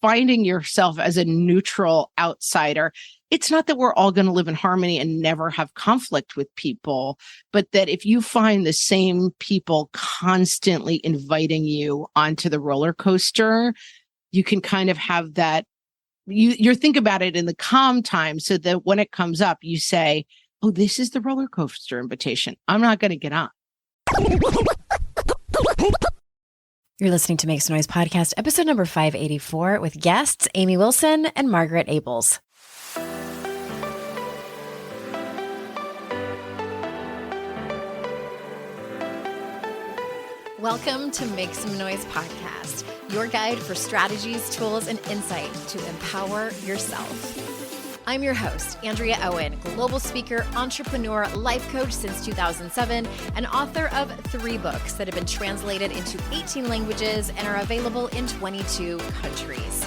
finding yourself as a neutral outsider. It's not that we're all going to live in harmony and never have conflict with people, but that if you find the same people constantly inviting you onto the roller coaster, you can kind of have that, you think about it in the calm time so that when it comes up, you say, oh, this is the roller coaster invitation. I'm not going to get on. You're listening to Make Some Noise podcast, episode number 584 with guests Amy Wilson and Margaret Ables. Welcome to Make Some Noise podcast, your guide for strategies, tools, and insight to empower yourself. I'm your host, Andrea Owen, global speaker, entrepreneur, life coach since 2007, and author of 3 books that have been translated into 18 languages and are available in 22 countries.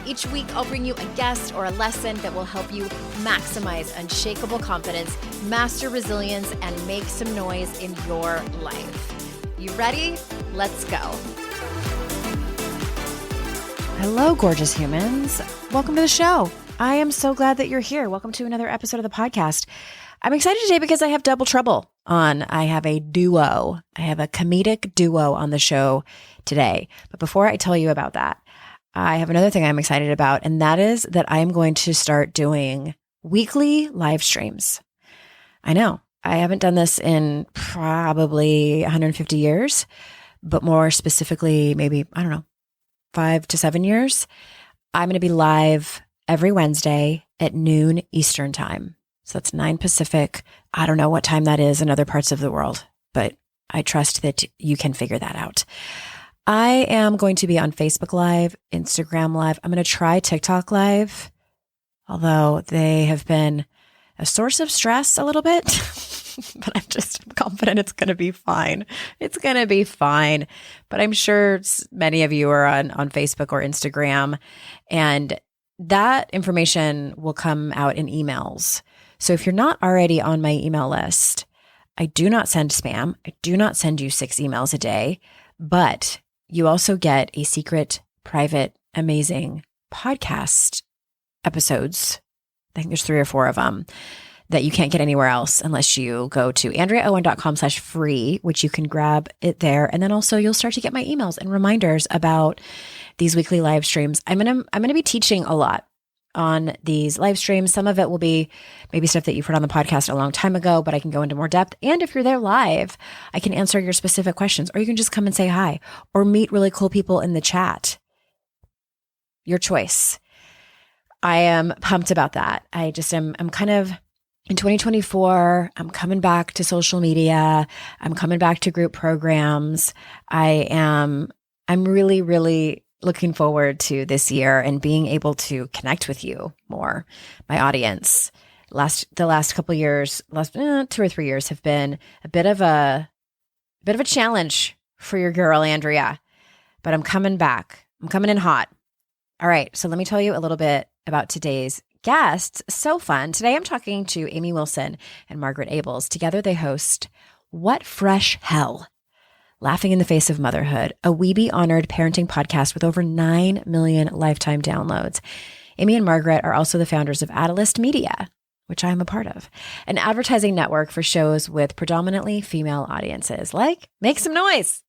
Each week, I'll bring you a guest or a lesson that will help you maximize unshakable confidence, master resilience, and make some noise in your life. You ready? Let's go. Hello, gorgeous humans. Welcome to the show. I am so glad that you're here. Welcome to another episode of the podcast. I'm excited today because I have double trouble on. I have a duo. I have a comedic duo on the show today. But before I tell you about that, I have another thing I'm excited about, and that is that I am going to start doing weekly live streams. I know I haven't done this in probably 150 years, but more specifically, maybe, 5 to 7 years. I'm going to be live every Wednesday at noon Eastern time. So that's 9 Pacific. I don't know what time that is in other parts of the world, but I trust that you can figure that out. I am going to be on Facebook Live, Instagram Live. I'm going to try TikTok Live, although they have been a source of stress a little bit, but I'm just confident it's going to be fine. It's going to be fine. But I'm sure many of you are on Facebook or Instagram, and that information will come out in emails. So if you're not already on my email list, I do not send spam. I do not send you 6 emails a day, but you also get a secret, private, amazing podcast episodes. I think there's 3 or 4 of them that you can't get anywhere else unless you go to andreaowen.com/free, which you can grab it there. And then also you'll start to get my emails and reminders about these weekly live streams. I'm going to be teaching a lot on these live streams. Some of it will be maybe stuff that you've heard on the podcast a long time ago, but I can go into more depth. And if you're there live, I can answer your specific questions, or you can just come and say hi or meet really cool people in the chat. Your choice. I am pumped about that. I'm kind of in 2024, I'm coming back to social media. I'm coming back to group programs. I'm really, really looking forward to this year and being able to connect with you more, my audience. The last couple of years, 2 or 3 years have been a bit of a challenge for your girl, Andrea, but I'm coming back. I'm coming in hot. All right. So let me tell you a little bit about today's guests. So fun. Today I'm talking to Amy Wilson and Margaret Ables. Together they host What Fresh Hell? Laughing in the Face of Motherhood, a Weeby-honored parenting podcast with over 9 million lifetime downloads. Amy and Margaret are also the founders of Catalyst Media, which I am a part of, an advertising network for shows with predominantly female audiences, like Make Some Noise.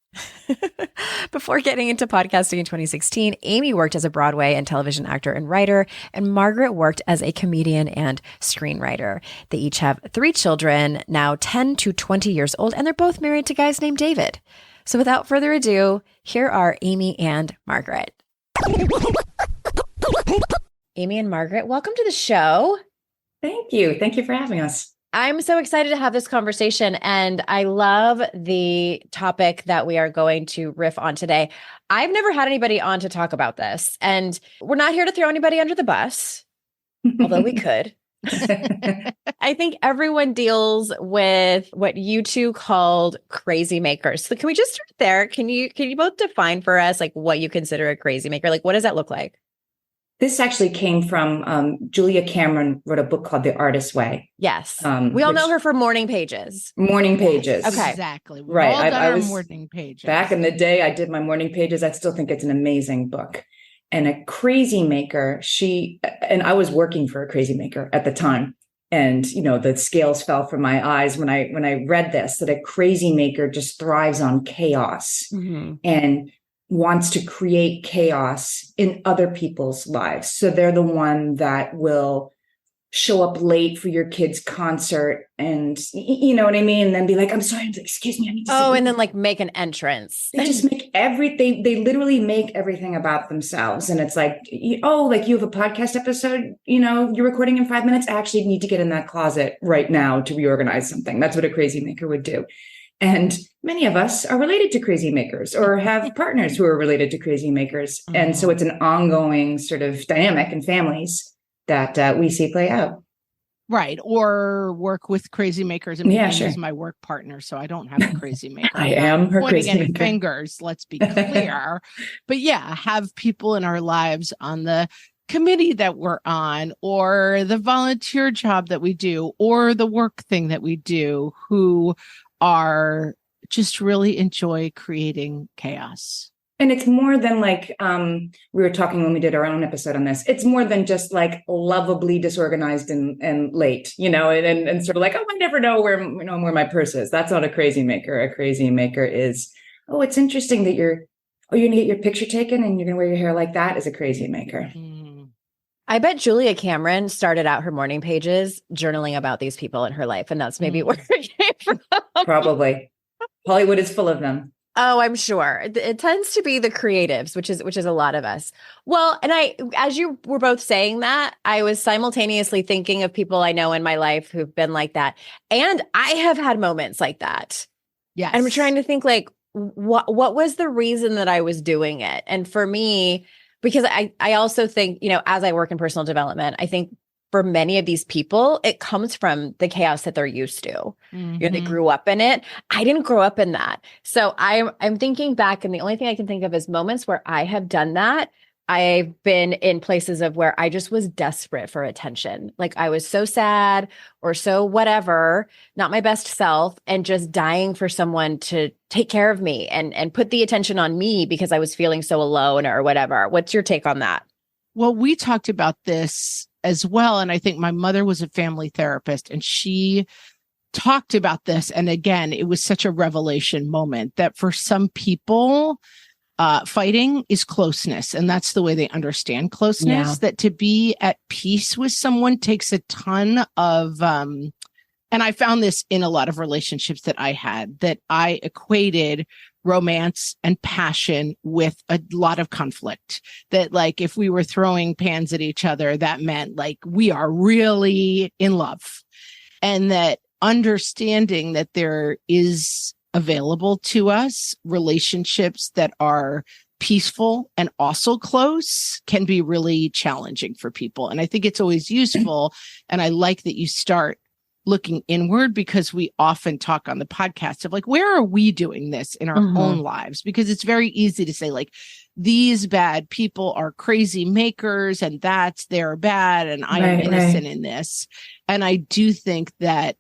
Before getting into podcasting in 2016, Amy worked as a Broadway and television actor and writer, and Margaret worked as a comedian and screenwriter. They each have 3 children, now 10 to 20 years old, and they're both married to guys named David. So without further ado, here are Amy and Margaret. Amy and Margaret, welcome to the show. Thank you. Thank you for having us. I'm so excited to have this conversation, and I love the topic that we are going to riff on today. I've never had anybody on to talk about this, and we're not here to throw anybody under the bus, although we could. I think everyone deals with what you two called crazy makers. So can we just start there? Can you both define for us like what you consider a crazy maker? Like, what does that look like? This actually came from Julia Cameron wrote a book called The Artist's Way. Yes. We all know her for Morning Pages. Morning Pages. Okay. Exactly. We've right. all done I our was Morning Pages. Back in the day, I did my Morning Pages. I still think it's an amazing book. And a crazy maker, and I was working for a crazy maker at the time. And, the scales fell from my eyes when I read this, that a crazy maker just thrives on chaos and wants to create chaos in other people's lives. So they're the one that will show up late for your kid's concert and you know what I mean? And then be like, I'm sorry, excuse me, I need to and then like make an entrance. They just make they literally make everything about themselves. And it's like, like you have a podcast episode, you're recording in 5 minutes. I actually need to get in that closet right now to reorganize something. That's what a crazy maker would do. And many of us are related to crazy makers or have partners who are related to crazy makers. And so it's an ongoing sort of dynamic in families that we see play out. Right. Or work with crazy makers. And is my work partner. So I don't have a crazy maker. I am her crazy maker. Fingers, let's be clear. But have people in our lives on the committee that we're on, or the volunteer job that we do, or the work thing that we do, who are just really enjoy creating chaos. And it's more than like, we were talking when we did our own episode on this, it's more than just like lovably disorganized and late, and sort of like, I never know where my purse is. That's not a crazy maker. A crazy maker is, it's interesting that you're going to get your picture taken and you're going to wear your hair like that, is a crazy maker. I bet Julia Cameron started out her morning pages journaling about these people in her life. And that's maybe where it came from. Probably. Hollywood is full of them. Oh, I'm sure. It tends to be the creatives, which is a lot of us. Well, and as you were both saying that, I was simultaneously thinking of people I know in my life who've been like that. And I have had moments like that. Yes. And I'm trying to think like, what was the reason that I was doing it? And for me, because I also think, as I work in personal development, I think for many of these people, it comes from the chaos that they're used to. They grew up in it. I didn't grow up in that. So I'm thinking back, and the only thing I can think of is moments where I have done that. I've been in places of where I just was desperate for attention. Like I was so sad or so whatever, not my best self, and just dying for someone to take care of me and put the attention on me because I was feeling so alone or whatever. What's your take on that? Well, we talked about this as well. And I think my mother was a family therapist, and she talked about this. And again, it was such a revelation moment that for some people, fighting is closeness. And that's the way they understand closeness, that to be at peace with someone takes a ton of, and I found this in a lot of relationships that I had, that I equated romance and passion with a lot of conflict. That like, if we were throwing pans at each other, that meant like we are really in love. And that understanding that there is available to us relationships that are peaceful and also close can be really challenging for people. And I think it's always useful. And I like that you start looking inward, because we often talk on the podcast of like, where are we doing this in our own lives? Because it's very easy to say like, these bad people are crazy makers and they're bad and I am innocent in this. And I do think that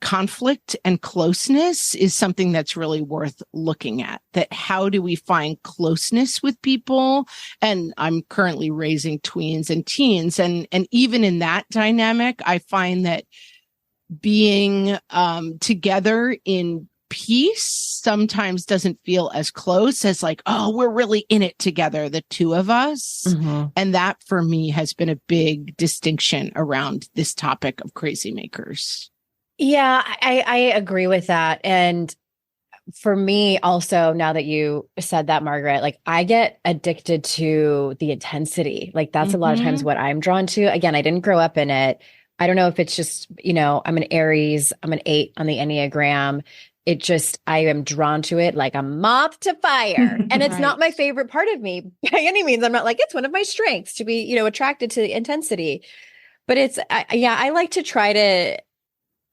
conflict and closeness is something that's really worth looking at. That how do we find closeness with people? And I'm currently raising tweens and teens. And even in that dynamic, I find that being together in peace sometimes doesn't feel as close as like, oh, we're really in it together, the two of us. And that for me has been a big distinction around this topic of crazy makers. Yeah, I agree with that. And for me also, now that you said that, Margaret, like I get addicted to the intensity. Like that's a lot of times what I'm drawn to. Again, I didn't grow up in it. I don't know if it's just, I'm an Aries, I'm an 8 on the Enneagram. I am drawn to it like a moth to fire. And it's not my favorite part of me by any means. I'm not like, it's one of my strengths to be, attracted to the intensity. But I like to try to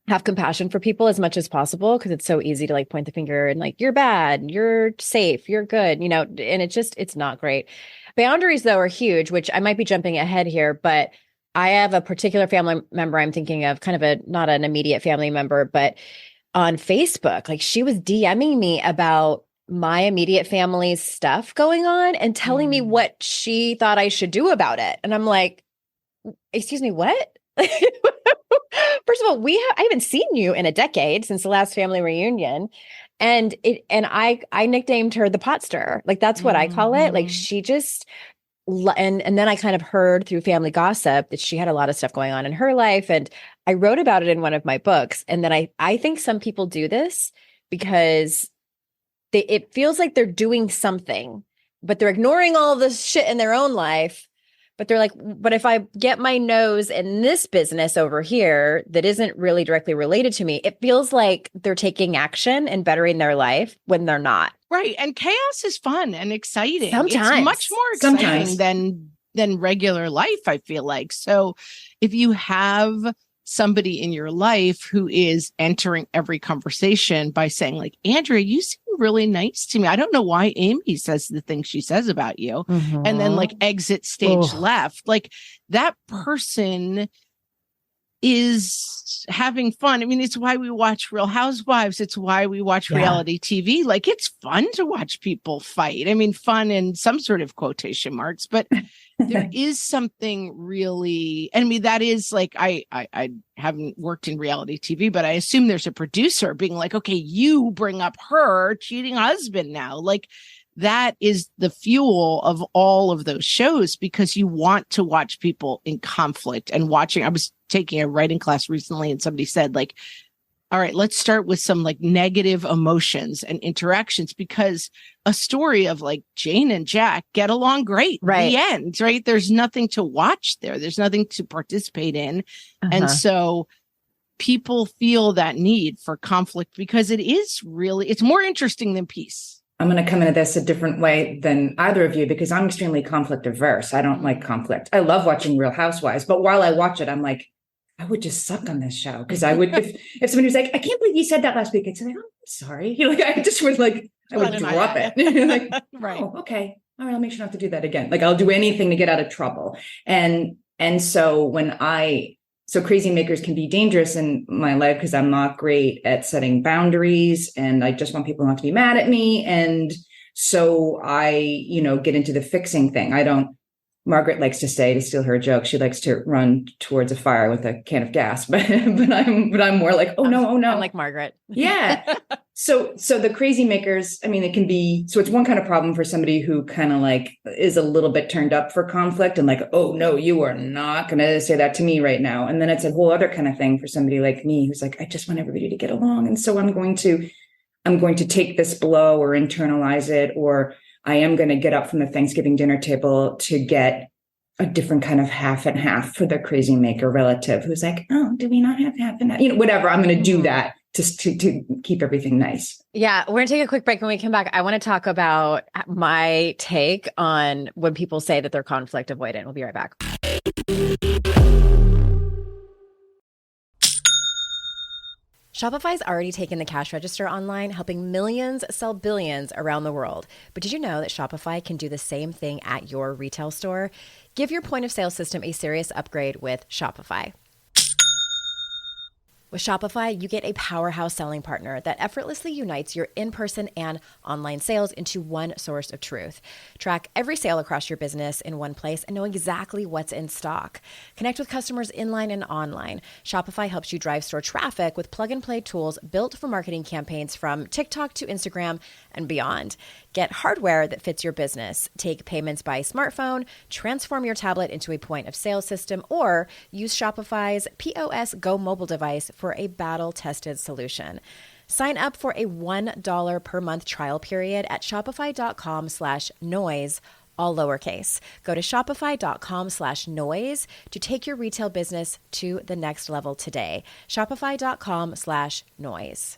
have compassion for people as much as possible, because it's so easy to like point the finger and like, you're bad, you're safe, you're good, and it's not great. Boundaries though are huge, which I might be jumping ahead here, but I have a particular family member I'm thinking of, kind of not an immediate family member, but on Facebook, like she was DMing me about my immediate family's stuff going on and telling me what she thought I should do about it. And I'm like, excuse me, what? First of all, I haven't seen you in a decade since the last family reunion. And I nicknamed her the pot stirrer. Like, that's what I call it. Like, she just, and then I kind of heard through family gossip that she had a lot of stuff going on in her life. And I wrote about it in one of my books. And then I think some people do this because it feels like they're doing something, but they're ignoring all this shit in their own life. But they're like, but if I get my nose in this business over here that isn't really directly related to me, it feels like they're taking action and bettering their life when they're not. Right. And chaos is fun and exciting. Sometimes. It's much more exciting than regular life, I feel like. So if you have somebody in your life who is entering every conversation by saying, like, Andrea, you seem really nice to me. I don't know why Amy says the things she says about you. And then like exit stage left. Like, that person is having fun. I mean, it's why we watch Real Housewives. It's why we watch reality TV. Like, it's fun to watch people fight. I mean, fun in some sort of quotation marks, but there is something really, I mean, that is like, I haven't worked in reality TV, but I assume there's a producer being like, okay, you bring up her cheating husband now. Like, that is the fuel of all of those shows, because you want to watch people in conflict and watching. I was taking a writing class recently and somebody said, like, all right, let's start with some like negative emotions and interactions, because a story of like Jane and Jack get along great. Right. The end, right? There's nothing to watch there. There's nothing to participate in. And so people feel that need for conflict because it's more interesting than peace. I'm going to come into this a different way than either of you, because I'm extremely conflict averse. I don't like conflict. I love watching Real Housewives, but while I watch it, I'm like, I would just suck on this show, because I would, if somebody was like, I can't believe you said that last week, I'd say, oh, I'm sorry. You know, like, I just would like, I would drop it. Like, right. Oh, okay. All right. I'll make sure not to do that again. Like, I'll do anything to get out of trouble. And so so crazy makers can be dangerous in my life because I'm not great at setting boundaries, and I just want people not to be mad at me. And so I, get into the fixing thing. Margaret likes to say, to steal her joke, she likes to run towards a fire with a can of gas, but I'm more like, oh no. I'm like Margaret. Yeah. So the crazy makers, I mean, it can be, so it's one kind of problem for somebody who kind of like is a little bit turned up for conflict and like, oh no, you are not going to say that to me right now. And then it's a whole other kind of thing for somebody like me, who's like, I just want everybody to get along. And so I'm going to take this blow or internalize it, or I am going to get up from the Thanksgiving dinner table to get a different kind of half and half for the crazy maker relative who's like, oh, do we not have half and half? Whatever. I'm going to do that to keep everything nice. Yeah. We're going to take a quick break. When we come back, I want to talk about my take on when people say that they're conflict avoidant. We'll be right back. Shopify's already taken the cash register online, helping millions sell billions around the world. But did you know that Shopify can do the same thing at your retail store? Give your point of sale system a serious upgrade with Shopify. With Shopify, you get a powerhouse selling partner that effortlessly unites your in-person and online sales into one source of truth. Track every sale across your business in one place and know exactly what's in stock. Connect with customers inline and online. Shopify helps you drive store traffic with plug-and-play tools built for marketing campaigns from TikTok to Instagram and beyond. Get hardware that fits your business. Take payments by smartphone, transform your tablet into a point of sale system, or use Shopify's POS Go mobile device for a battle-tested solution. Sign up for a $1 per month trial period at shopify.com/noise, all lowercase. Go to shopify.com/noise to take your retail business to the next level today. Shopify.com/noise.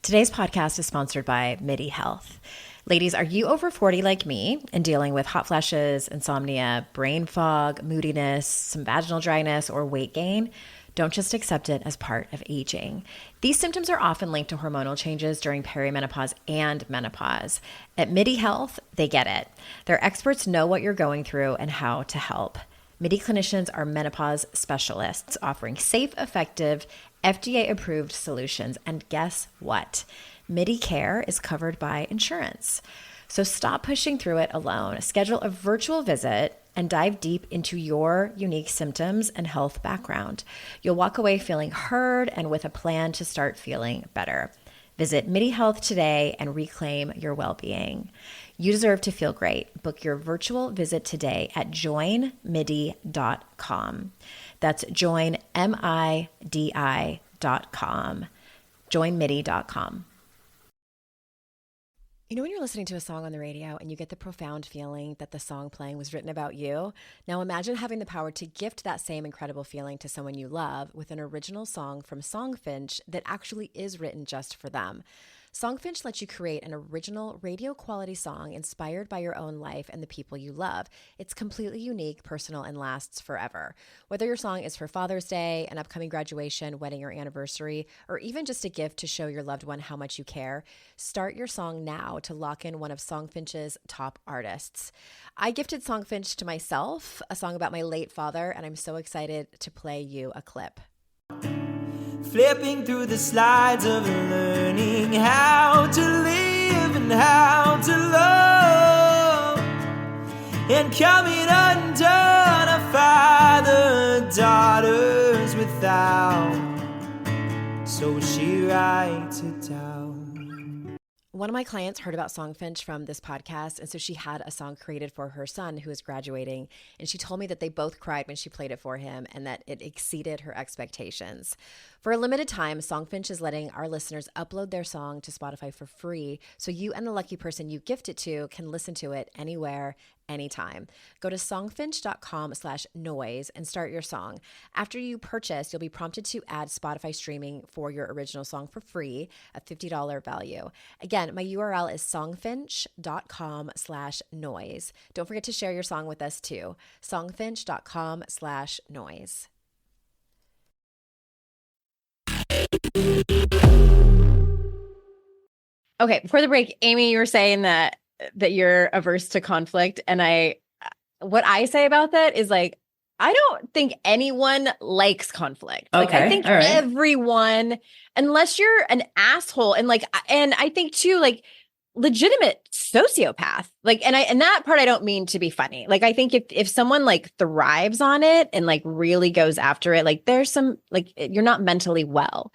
Today's podcast is sponsored by MIDI Health. Ladies, are you over 40 like me and dealing with hot flashes, insomnia, brain fog, moodiness, some vaginal dryness, or weight gain? Don't just accept it as part of aging. These symptoms are often linked to hormonal changes during perimenopause and menopause. At MIDI Health, they get it. Their experts know what you're going through and how to help. MIDI clinicians are menopause specialists offering safe, effective, FDA-approved solutions. And guess what? MIDI care is covered by insurance. So stop pushing through it alone. Schedule a virtual visit and dive deep into your unique symptoms and health background. You'll walk away feeling heard and with a plan to start feeling better. Visit MIDI Health today and reclaim your well-being. You deserve to feel great. Book your virtual visit today at joinmidi.com. That's joinmidi.com. joinmidi.com. You know, when you're listening to a song on the radio and you get the profound feeling that the song playing was written about you? Now imagine having the power to gift that same incredible feeling to someone you love with an original song from Songfinch that actually is written just for them. Songfinch lets you create an original radio quality song inspired by your own life and the people you love. It's completely unique, personal, and lasts forever. Whether your song is for Father's Day, an upcoming graduation, wedding, or anniversary, or even just a gift to show your loved one how much you care, start your song now to lock in one of Songfinch's top artists. I gifted Songfinch to myself, a song about my late father, and I'm so excited to play you a clip. Flipping through the slides of learning how to live and how to love, and coming undone a father, daughters without, so she writes it down. One of my clients heard about Songfinch from this podcast, and so she had a song created for her son who was graduating, and she told me that they both cried when she played it for him and that it exceeded her expectations. For a limited time, Songfinch is letting our listeners upload their song to Spotify for free, so you and the lucky person you gift it to can listen to it anywhere, anytime. Go to songfinch.com/noise and start your song. After you purchase, you'll be prompted to add Spotify streaming for your original song for free, a $50 value. Again, my URL is songfinch.com/noise. Don't forget to share your song with us too. songfinch.com/noise. Okay, before the break, Amy, you were saying that you're averse to conflict. And what I say about that is like, I don't think anyone likes conflict. Like, I think everyone, unless you're an asshole and I think too, like legitimate sociopath, like, and that part, I don't mean to be funny. Like, I think if someone like thrives on it and like really goes after it, like there's some, like, you're not mentally well.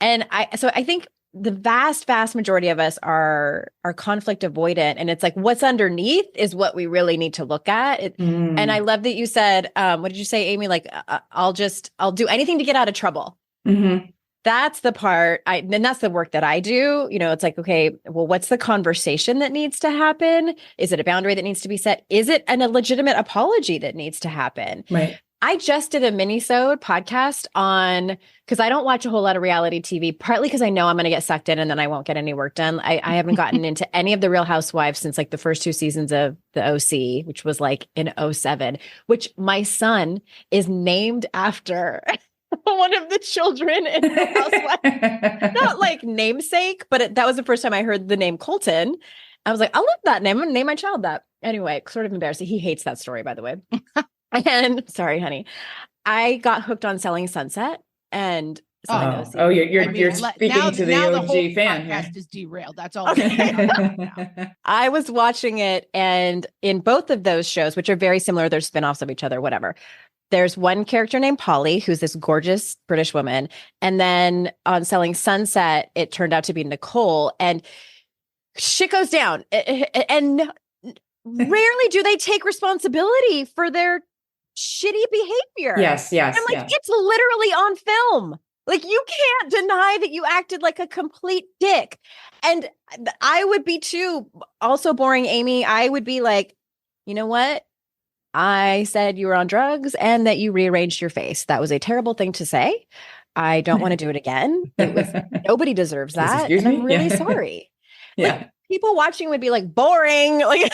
And I think the vast majority of us are conflict avoidant. And it's like, what's underneath is what we really need to look at. And I love that you said, what did you say, Amy? Like, I'll do anything to get out of trouble. Mm-hmm. That's the part and that's the work that I do. You know, it's like, okay, well, what's the conversation that needs to happen? Is it a boundary that needs to be set? Is it a legitimate apology that needs to happen? Right. I just did a mini-sode podcast on, because I don't watch a whole lot of reality TV, partly because I know I'm going to get sucked in and then I won't get any work done. I haven't gotten into any of the Real Housewives since like the first 2 seasons of the OC, which was like in 2007, which my son is named after one of the children in the Housewives. Not like namesake, but that was the first time I heard the name Colton. I was like, I love that name. I'm going to name my child that. Anyway, sort of embarrassing. He hates that story, by the way. And sorry, honey, I got hooked on Selling Sunset and you're speaking to the OG fan. Podcast is derailed. That's all. Okay. I was watching it, and in both of those shows, which are very similar, they're spinoffs of each other, whatever. There's one character named Polly, who's this gorgeous British woman, and then on Selling Sunset, it turned out to be Nicole, and shit goes down, and rarely do they take responsibility for their shitty behavior. Yes. I'm like, it's literally on film. Like, you can't deny that you acted like a complete dick. And I would be too, also boring, Amy. I would be like, you know what? I said you were on drugs and that you rearranged your face. That was a terrible thing to say. I don't want to do it again. Nobody deserves that. And I'm really sorry. Yeah. Like, people watching would be like, boring. Like,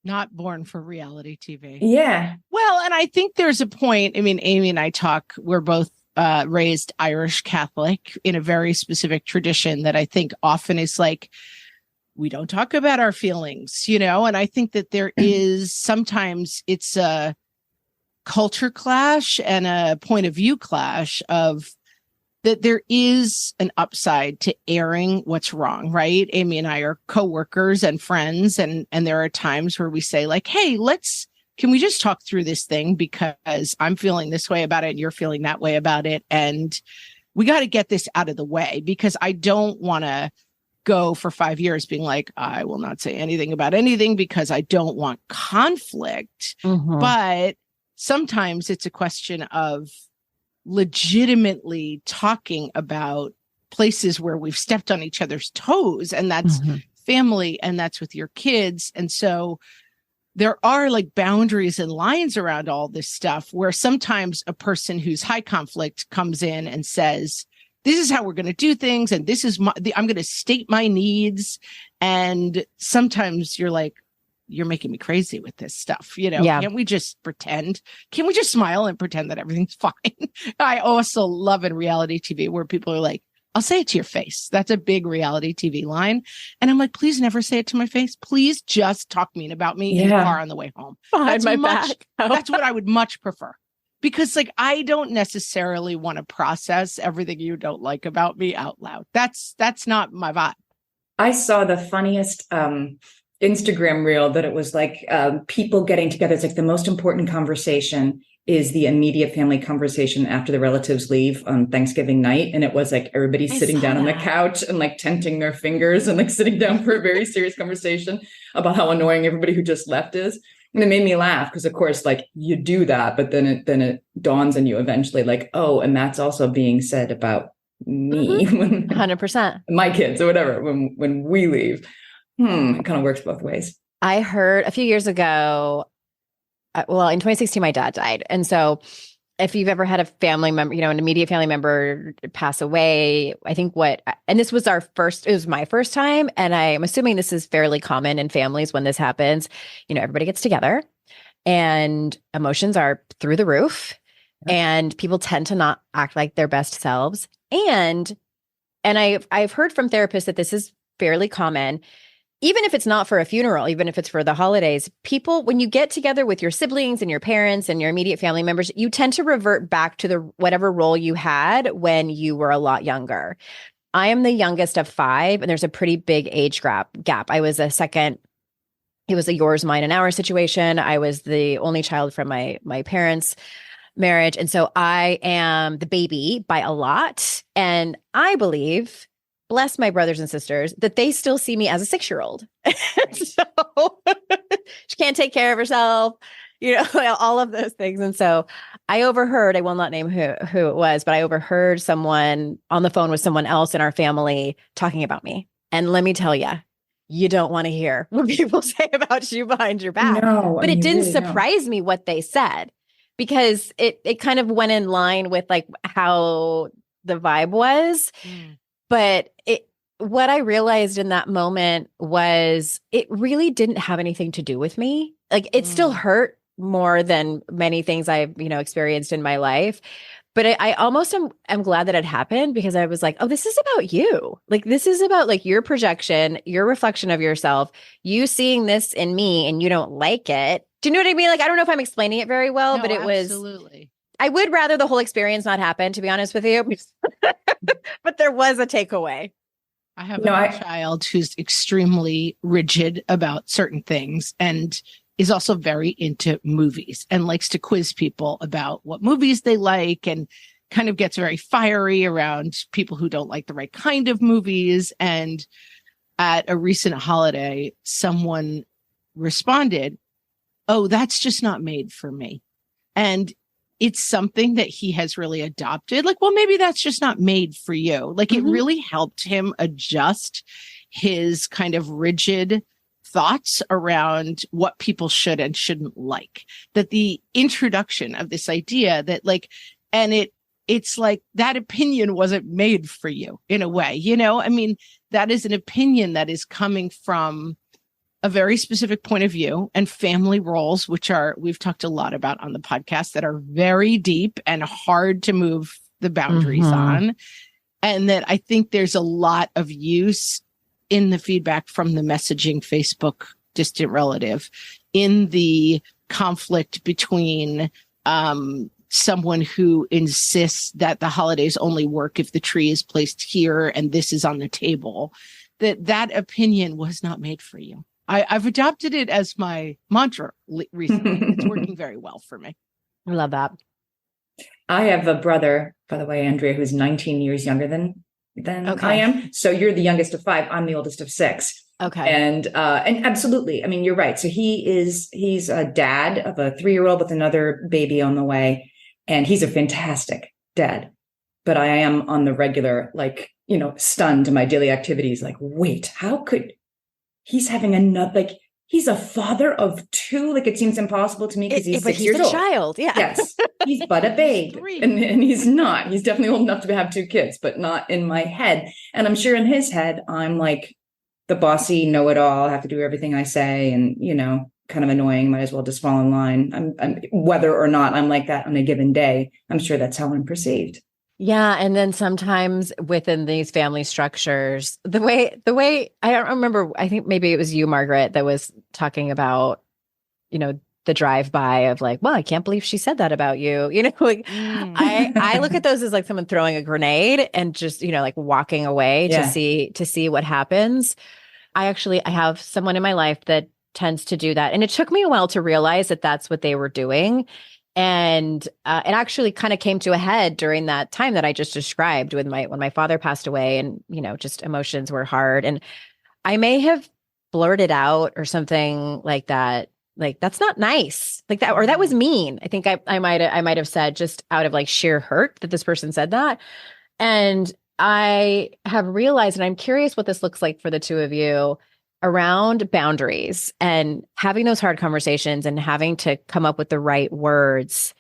not born for reality TV. Yeah. Well, and I think there's a point. I mean, Amy and I we're both raised Irish Catholic in a very specific tradition that I think often is like, we don't talk about our feelings, you know? And I think that there is sometimes it's a culture clash and a point of view clash of that there is an upside to airing what's wrong, right? Amy and I are coworkers and friends, and there are times where we say like, hey, can we just talk through this thing because I'm feeling this way about it and you're feeling that way about it. And we got to get this out of the way because I don't want to go for 5 years being like, I will not say anything about anything because I don't want conflict. But sometimes it's a question of legitimately talking about places where we've stepped on each other's toes, and that's family, and that's with your kids. And so there are like boundaries and lines around all this stuff where sometimes a person who's high conflict comes in and says, this is how we're going to do things. And this is I'm going to state my needs. And sometimes you're like, you're making me crazy with this stuff. Can't we just pretend? Can we just smile and pretend that everything's fine? I also love in reality TV where people are like, I'll say it to your face. That's a big reality TV line. And I'm like, please never say it to my face. Please just talk mean about me in the car on the way home. Behind my back. That's what I would much prefer. Because like, I don't necessarily want to process everything you don't like about me out loud. That's not my vibe. I saw the funniest Instagram reel that it was like people getting together. It's like the most important conversation is the immediate family conversation after the relatives leave on Thanksgiving night. And it was like everybody sitting down on the couch and like tenting their fingers and like sitting down for a very serious conversation about how annoying everybody who just left is. And it made me laugh because, of course, like you do that, but then it dawns on you eventually like, oh, and that's also being said about me, 100%, my kids or whatever, when we leave. It kind of works both ways. I heard a few years ago, in 2016, my dad died. And so if you've ever had a family member, an immediate family member pass away, I think and this was it was my first time. And I'm assuming this is fairly common in families when this happens, everybody gets together and emotions are through the roof and people tend to not act like their best selves. And I've heard from therapists that this is fairly common. Even if it's not for a funeral, even if it's for the holidays, people, when you get together with your siblings and your parents and your immediate family members, you tend to revert back to whatever role you had when you were a lot younger. I am the youngest of 5, and there's a pretty big age gap. I was a second. It was a yours, mine, and ours situation. I was the only child from my parents' marriage. And so I am the baby by a lot. And I believe, bless my brothers and sisters, that they still see me as a 6-year-old. So she can't take care of herself, all of those things. And so I overheard, I will not name who it was, but I overheard someone on the phone with someone else in our family talking about me. And let me tell you, you don't want to hear what people say about you behind your back. No, but it didn't surprise me what they said, because it kind of went in line with like how the vibe was. But what I realized in that moment was it really didn't have anything to do with me. Like it still hurt more than many things I've, experienced in my life. But I almost am glad that it happened, because I was like, oh, this is about you. Like, this is about like your projection, your reflection of yourself, you seeing this in me and you don't like it. Do you know what I mean? Like, I don't know if I'm explaining it very well, but it was absolutely. I would rather the whole experience not happen, to be honest with you. But there was a takeaway. I have a child who's extremely rigid about certain things and is also very into movies and likes to quiz people about what movies they like, and kind of gets very fiery around people who don't like the right kind of movies. And at a recent holiday, someone responded, oh, that's just not made for me. And it's something that he has really adopted. Like, well, maybe that's just not made for you. Like, it really helped him adjust his kind of rigid thoughts around what people should and shouldn't like. That the introduction of this idea that like, and it's like that opinion wasn't made for you in a way, I mean, that is an opinion that is coming from a very specific point of view and family roles, which we've talked a lot about on the podcast, that are very deep and hard to move the boundaries on. And that I think there's a lot of use in the feedback from the messaging Facebook distant relative, in the conflict between someone who insists that the holidays only work if the tree is placed here and this is on the table, that opinion was not made for you. I've adopted it as my mantra recently. It's working very well for me. I love that. I have a brother, by the way, Andrea, who's 19 years younger than I am. So you're the youngest of 5. I'm the oldest of 6. Okay. And absolutely. I mean, you're right. So he's a dad of a 3-year-old with another baby on the way. And he's a fantastic dad. But I am on the regular, like, stunned to my daily activities. Like, wait, how could he's having another, like, he's a father of 2. Like, it seems impossible to me because he's 6 years old. Child. Yeah. Yes. He's but a babe. And he's not. He's definitely old enough to have 2 kids, but not in my head. And I'm sure in his head, I'm like the bossy know-it-all, have to do everything I say, and, kind of annoying. Might as well just fall in line. I'm whether or not I'm like that on a given day, I'm sure that's how I'm perceived. Yeah. And then sometimes within these family structures, the way I don't remember, I think maybe it was you, Margaret, that was talking about, the drive-by of like, well, I can't believe she said that about you. I look at those as like someone throwing a grenade and just, like walking away to see what happens. I have someone in my life that tends to do that. And it took me a while to realize that that's what they were doing. And it actually kind of came to a head during that time that I just described when my father passed away, and, just emotions were hard. And I may have blurted out or something like that. Like, that's not nice, like that, or that was mean. I think I might have said, just out of like sheer hurt, that this person said that. And I have realized, and I'm curious what this looks like for the 2 of you around boundaries and having those hard conversations and having to come up with the right words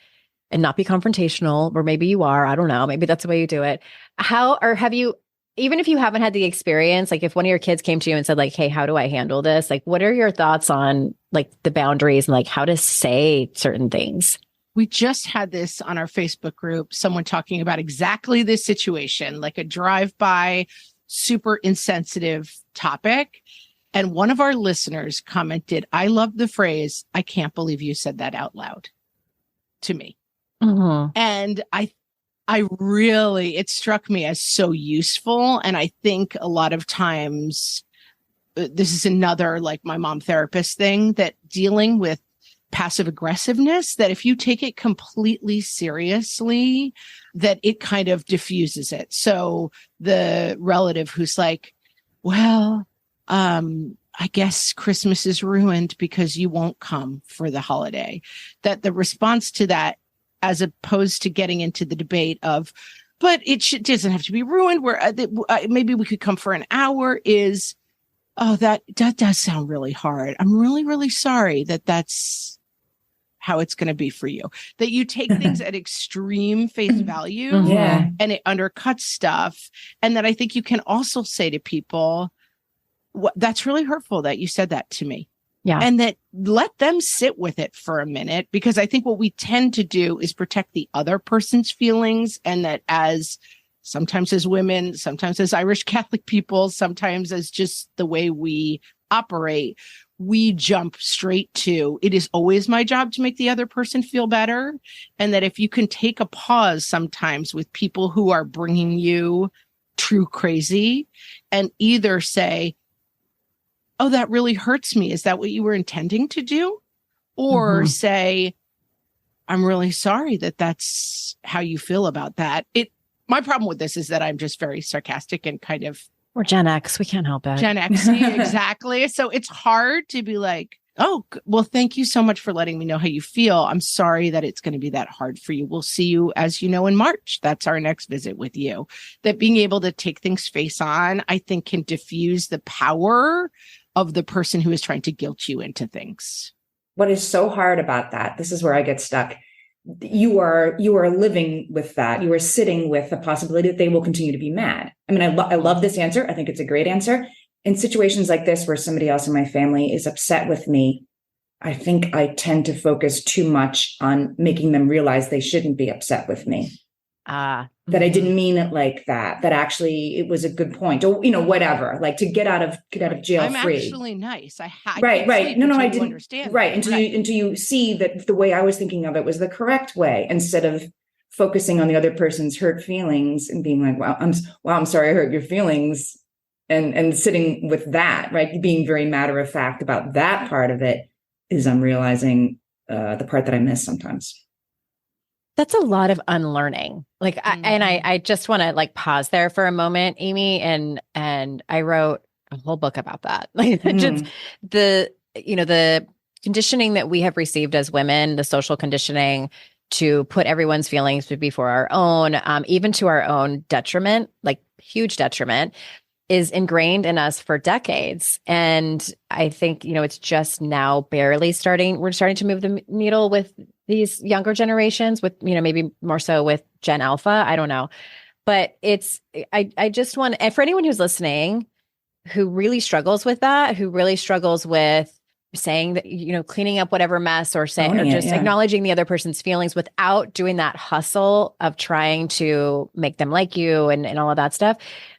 and not be confrontational, or maybe you are, I don't know, maybe that's the way you do it. Have you, even if you haven't had the experience, like if one of your kids came to you and said like, hey, how do I handle this? Like, what are your thoughts on like the boundaries and like how to say certain things? We just had this on our Facebook group, someone talking about exactly this situation, like a drive-by, super insensitive topic. And one of our listeners commented, I love the phrase, I can't believe you said that out loud to me. Mm-hmm. And I really, it struck me as so useful. And I think a lot of times, this is another like my mom therapist thing, that dealing with passive aggressiveness, that if you take it completely seriously, that it kind of diffuses it. So the relative who's like, well, I guess Christmas is ruined because you won't come for the holiday, that the response to that, as opposed to getting into the debate of, but it doesn't have to be ruined, where maybe we could come for an hour, is, oh, that does sound really hard. I'm really, really sorry that that's how it's going to be for you. That you take things at extreme face value, and it undercuts stuff. And that I think you can also say to people, that's really hurtful that you said that to me. Yeah. And that let them sit with it for a minute, because I think what we tend to do is protect the other person's feelings. And that sometimes as women, sometimes as Irish Catholic people, sometimes as just the way we operate, we jump straight to, it is always my job to make the other person feel better. And that if you can take a pause sometimes with people who are bringing you true crazy, and either say, oh, that really hurts me, is that what you were intending to do? Or say, I'm really sorry that that's how you feel about that. My problem with this is that I'm just very sarcastic and kind of, we're Gen X. We can't help it. Gen X, exactly. So it's hard to be like, oh, well, thank you so much for letting me know how you feel. I'm sorry that it's going to be that hard for you. We'll see you, as you know, in March. That's our next visit with you. That being able to take things face on, I think, can diffuse the power of the person who is trying to guilt you into things. What is so hard about that, this is where I get stuck. You are living with that. You are sitting with the possibility that they will continue to be mad. I mean, I love this answer. I think it's a great answer. In situations like this, where somebody else in my family is upset with me, I think I tend to focus too much on making them realize they shouldn't be upset with me. that I didn't mean it like that, that actually it was a good point, or, whatever, like to get out of jail I'm free. actually nice. Right. No, I didn't understand. Right. Until you see that the way I was thinking of it was the correct way, instead of focusing on the other person's hurt feelings and being like, I'm sorry I hurt your feelings. And sitting with that, right. Being very matter of fact about that part of it, is I'm realizing the part that I miss sometimes. That's a lot of unlearning. Like, I just want to like pause there for a moment, Amy. And I wrote a whole book about that. Like just the conditioning that we have received as women, the social conditioning to put everyone's feelings before our own, even to our own detriment, like huge detriment, is ingrained in us for decades. And I think, it's just now barely we're starting to move the needle with these younger generations, with, maybe more so with Gen Alpha. I don't know. But I just want, and for anyone who's listening, who really struggles with that, who really struggles with saying that, cleaning up whatever mess, or saying, or just acknowledging the other person's feelings without doing that hustle of trying to make them like you and all of that stuff.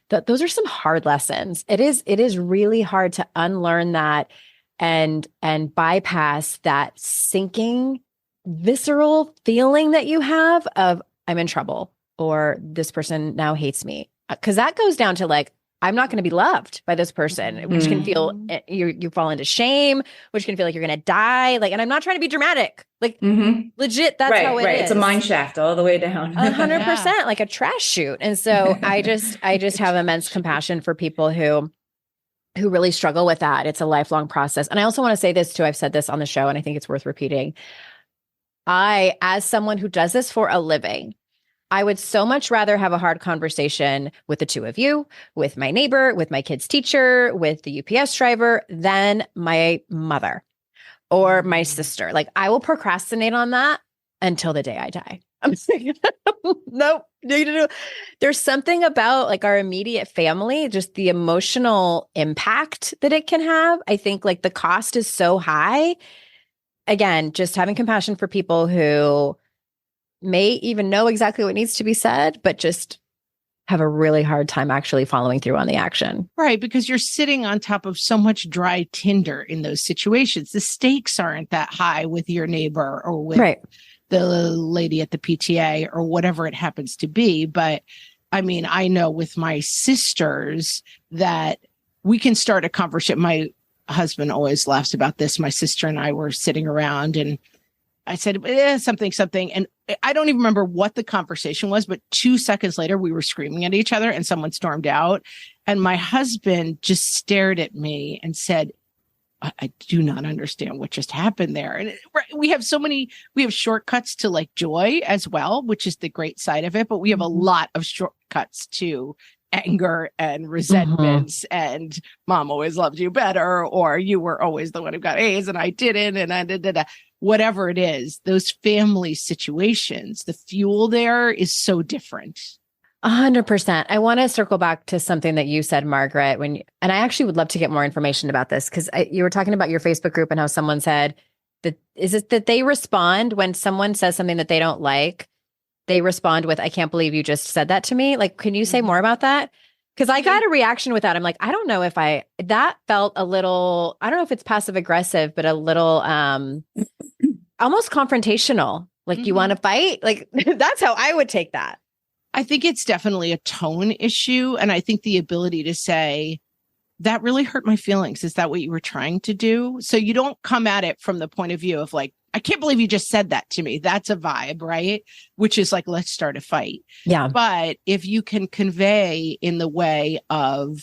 Those are some hard lessons. It is really hard to unlearn that and bypass that sinking, visceral feeling that you have of I'm in trouble, or this person now hates me. Because that goes down to like, I'm not going to be loved by this person, which can feel you fall into shame, which can feel like you're going to die. Like, and I'm not trying to be dramatic, like legit. That's how it is. It's a mine shaft all the way down. 100%, like a trash chute. And so I just have immense compassion for people who really struggle with that. It's a lifelong process. And I also want to say this too. I've said this on the show, and I think it's worth repeating. As someone who does this for a living, I would so much rather have a hard conversation with the two of you, with my neighbor, with my kid's teacher, with the UPS driver, than my mother or my sister. Like, I will procrastinate on that until the day I die. I'm saying, nope. There's something about like our immediate family, just the emotional impact that it can have. I think like the cost is so high. Again, just having compassion for people who may even know exactly what needs to be said, but just have a really hard time actually following through on the action. Right, because you're sitting on top of so much dry tinder in those situations. The stakes aren't that high with your neighbor or with the lady at the PTA or whatever it happens to be. But I mean, I know with my sisters that we can start a conversation. My husband always laughs about this. My sister and I were sitting around and I said, something. And I don't even remember what the conversation was, but 2 seconds later, we were screaming at each other and someone stormed out. And my husband just stared at me and said, I do not understand what just happened there. And we have shortcuts to like joy as well, which is the great side of it. But we have a lot of shortcuts to anger and resentments and mom always loved you better, or you were always the one who got A's and I didn't. And I did. Whatever it is, those family situations, the fuel there is so different. 100%. I want to circle back to something that you said, Margaret, and I actually would love to get more information about this, because you were talking about your Facebook group and how someone said that, is it that they respond when someone says something that they don't like, they respond with, I can't believe you just said that to me. Like, can you say more about that? Because I got a reaction with that. I'm like, I don't know if that felt a little, I don't know if it's passive aggressive, but a little almost confrontational. Like, you want to fight? Like, that's how I would take that. I think it's definitely a tone issue. And I think the ability to say, that really hurt my feelings. Is that what you were trying to do? So you don't come at it from the point of view of like, I can't believe you just said that to me. That's a vibe, right? Which is like, let's start a fight. Yeah. But if you can convey in the way of,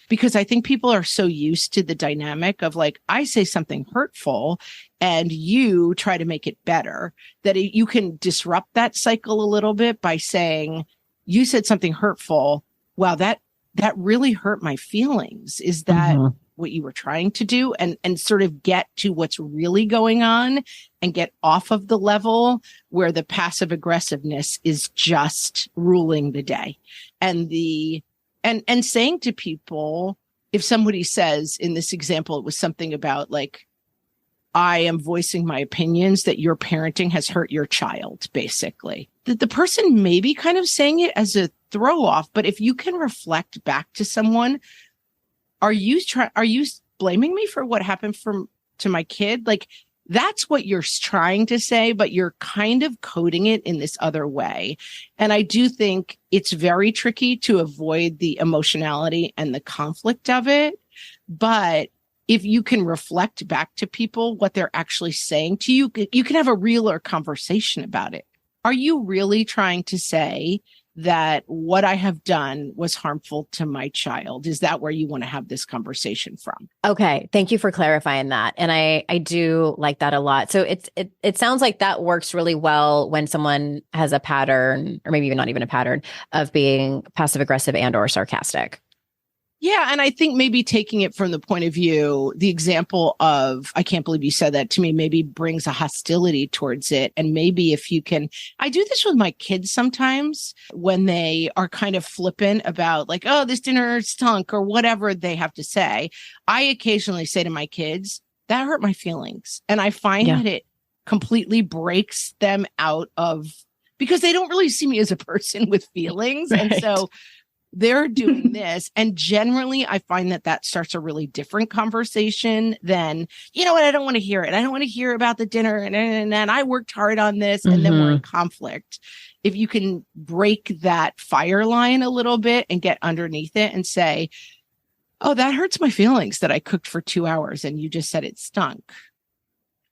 because I think people are so used to the dynamic of like, I say something hurtful and you try to make it better, that you can disrupt that cycle a little bit by saying, you said something hurtful. Wow, that really hurt my feelings. Is that what you were trying to do? And sort of get to what's really going on and get off of the level where the passive aggressiveness is just ruling the day. And saying to people, if somebody says, in this example, it was something about like, I am voicing my opinions that your parenting has hurt your child, basically. the person may be kind of saying it as a throw off, but if you can reflect back to someone, are you blaming me for what happened to my kid? Like, that's what you're trying to say, but you're kind of coding it in this other way. And I do think it's very tricky to avoid the emotionality and the conflict of it. But if you can reflect back to people what they're actually saying to you, you can have a realer conversation about it. Are you really trying to say that what I have done was harmful to my child? Is that where you want to have this conversation from? Okay. Thank you for clarifying that. And I do like that a lot. So it sounds like that works really well when someone has a pattern, or maybe even not even a pattern, of being passive aggressive and or sarcastic. Yeah. And I think maybe taking it from the point of view, the example of, I can't believe you said that to me, maybe brings a hostility towards it. And maybe if you can, I do this with my kids sometimes when they are kind of flippant about like, oh, this dinner stunk or whatever they have to say. I occasionally say to my kids, that hurt my feelings. And I find that it completely breaks them out of, because they don't really see me as a person with feelings. Right. And so they're doing this. And generally, I find that starts a really different conversation than, you know what, I don't want to hear it. I don't want to hear about the dinner. And I worked hard on this. And then we're in conflict. If you can break that fire line a little bit and get underneath it and say, oh, that hurts my feelings that I cooked for 2 hours and you just said it stunk.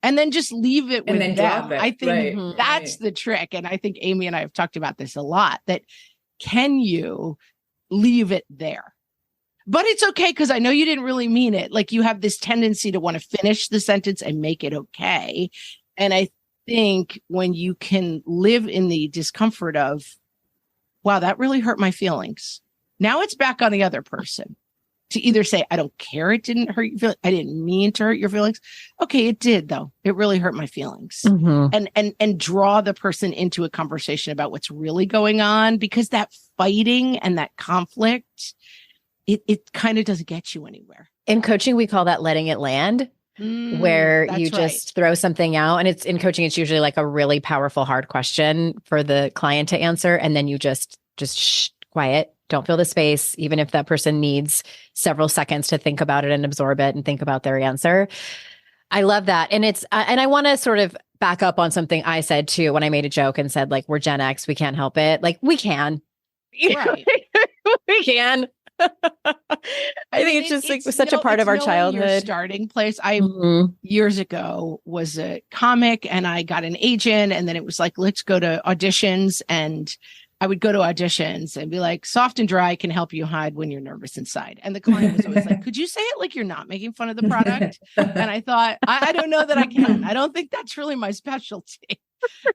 And then just leave it with them. Drop it. I think that's the trick. And I think Amy and I have talked about this a lot, that can you leave it there? But it's okay, because I know you didn't really mean it. Like, you have this tendency to want to finish the sentence and make it okay. And I think when you can live in the discomfort of, wow, that really hurt my feelings. Now it's back on the other person to either say, I don't care, it didn't hurt your feelings, I didn't mean to hurt your feelings. Okay, it did though. It really hurt my feelings. And draw the person into a conversation about what's really going on, because that fighting and that conflict, it kind of doesn't get you anywhere. In coaching, we call that letting it land, where you just throw something out. And it's in coaching, it's usually like a really powerful, hard question for the client to answer. And then you just shh, quiet. Don't fill the space, even if that person needs several seconds to think about it and absorb it and think about their answer. I love that. And it's, and I want to sort of back up on something I said too, when I made a joke and said, like, we're Gen X, we can't help it. Like, we can. Right. We can. I think it's just like such a part of our childhood. Your starting place. I years ago was a comic and I got an agent, and then it was like, let's go to auditions. And I would go to auditions and be like, soft and dry can help you hide when you're nervous inside. And the client was always like, could you say it like you're not making fun of the product? And I thought, I don't know that I can. I don't think that's really my specialty.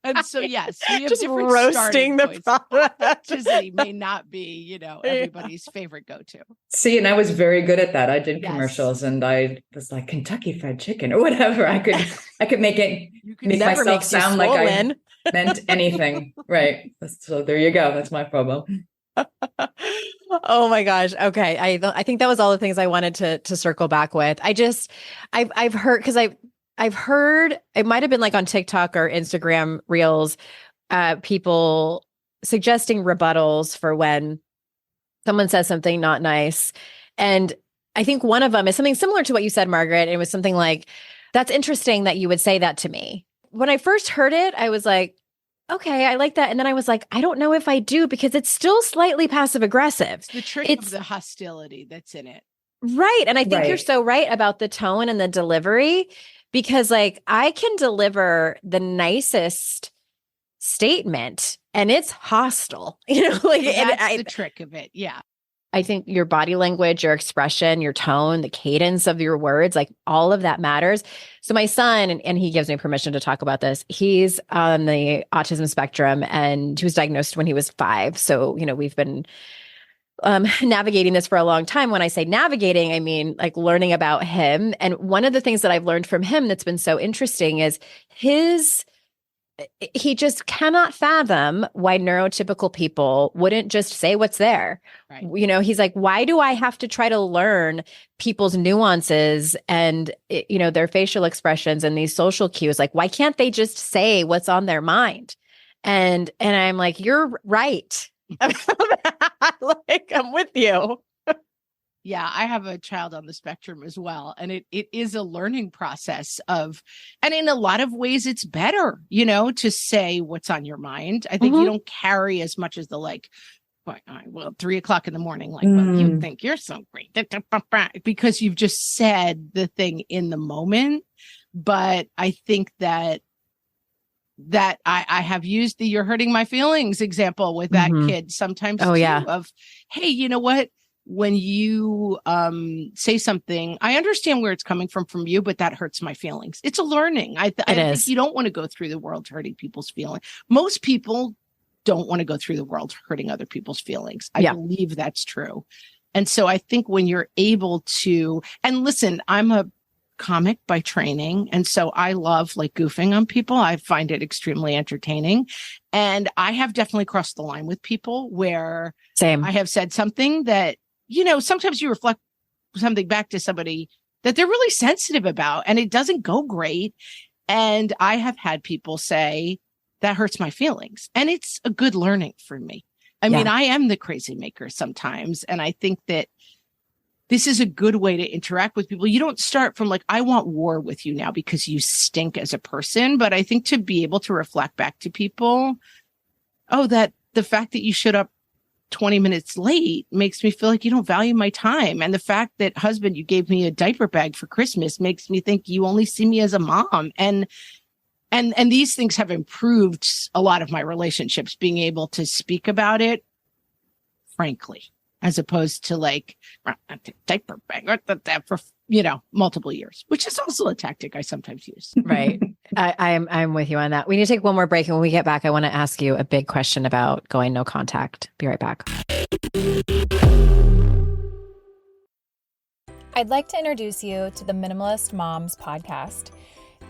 And so, yes, we have just different roasting the product. It may not be, everybody's favorite go-to. See, and I was very good at that. I did commercials, and I was like Kentucky Fried Chicken or whatever. I could make myself sound like I meant anything. Right. So there you go. That's my problem. Oh my gosh. Okay. I think that was all the things I wanted to circle back with. I've heard, because I've heard, it might've been like on TikTok or Instagram Reels, people suggesting rebuttals for when someone says something not nice. And I think one of them is something similar to what you said, Margaret. It was something like, that's interesting that you would say that to me. When I first heard it, I was like, okay, I like that. And then I was like, I don't know if I do, because it's still slightly passive aggressive. It's the trick of the hostility that's in it. Right. And I think you're so right about the tone and the delivery, because like I can deliver the nicest statement and it's hostile, like that's the trick of it. Yeah. I think your body language, your expression, your tone, the cadence of your words, like all of that matters. So my son, and he gives me permission to talk about this, he's on the autism spectrum and he was diagnosed when he was 5. So, we've been navigating this for a long time. When I say navigating, I mean like learning about him. And one of the things that I've learned from him that's been so interesting is he just cannot fathom why neurotypical people wouldn't just say what's there. Right. He's like, why do I have to try to learn people's nuances and, their facial expressions and these social cues? Like, why can't they just say what's on their mind? And I'm like, you're right. Like, I'm with you. Yeah, I have a child on the spectrum as well. And it is a learning process and in a lot of ways, it's better, to say what's on your mind. I think you don't carry as much as the well, 3:00 in the morning, well, you think you're so great because you've just said the thing in the moment. But I think that I have used the "you're hurting my feelings" example with that kid sometimes of, hey, you know what? When you say something, I understand where it's coming from you, but that hurts my feelings. It's a learning. I think you don't want to go through the world hurting people's feelings. Most people don't want to go through the world hurting other people's feelings. I believe that's true. And so I think when you're able to, and listen, I'm a comic by training. And so I love goofing on people. I find it extremely entertaining. And I have definitely crossed the line with people where I have said something that, sometimes you reflect something back to somebody that they're really sensitive about and it doesn't go great. And I have had people say, that hurts my feelings. And it's a good learning for me. I mean, I am the crazy maker sometimes. And I think that this is a good way to interact with people. You don't start from I want war with you now because you stink as a person. But I think to be able to reflect back to people, that the fact that you showed up 20 minutes late makes me feel like you don't value my time. And the fact that, husband, you gave me a diaper bag for Christmas makes me think you only see me as a mom. And these things have improved a lot of my relationships, being able to speak about it, frankly, as opposed to diaper bag for, multiple years, which is also a tactic I sometimes use. Right. I'm with you on that. We need to take one more break. And when we get back, I want to ask you a big question about going no contact. Be right back. I'd like to introduce you to the Minimalist Moms podcast.